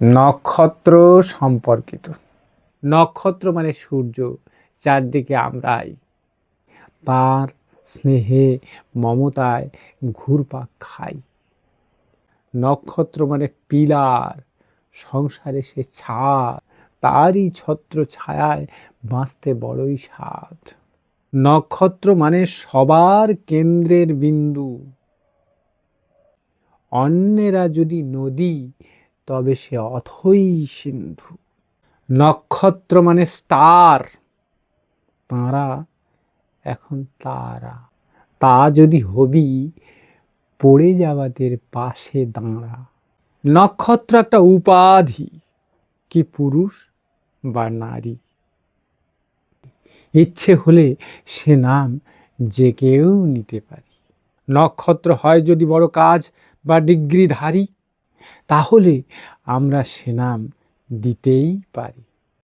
নক্ষত্র সম্পর্কিত। নক্ষত্র মানে সূর্য, চারদিকে আমরাই তার স্নেহে মমতায় ঘুরপাক খাই। নক্ষত্র মানে পিলার, সংসারে সে ছাদ, তারই ছত্র ছায়ায় বাঁচতে বড়ই স্বাদ। নক্ষত্র মানে সবার কেন্দ্রের বিন্দু, অন্যেরা যদি নদী তবে সে অথই সিন্ধু। নক্ষত্র মানে স্টার, তারা এখন তারা, তা যদি হবি পড়ে যাবাদের পাশে দাঁড়া। নক্ষত্র একটা উপাধি, কি পুরুষ বা নারী, ইচ্ছে হলে সে নাম যে কেউ নিতে পারি। নক্ষত্র হয় যদি বড় কাজ বা ডিগ্রিধারী, তাহলে আমরা সে নাম দিতেই পারি।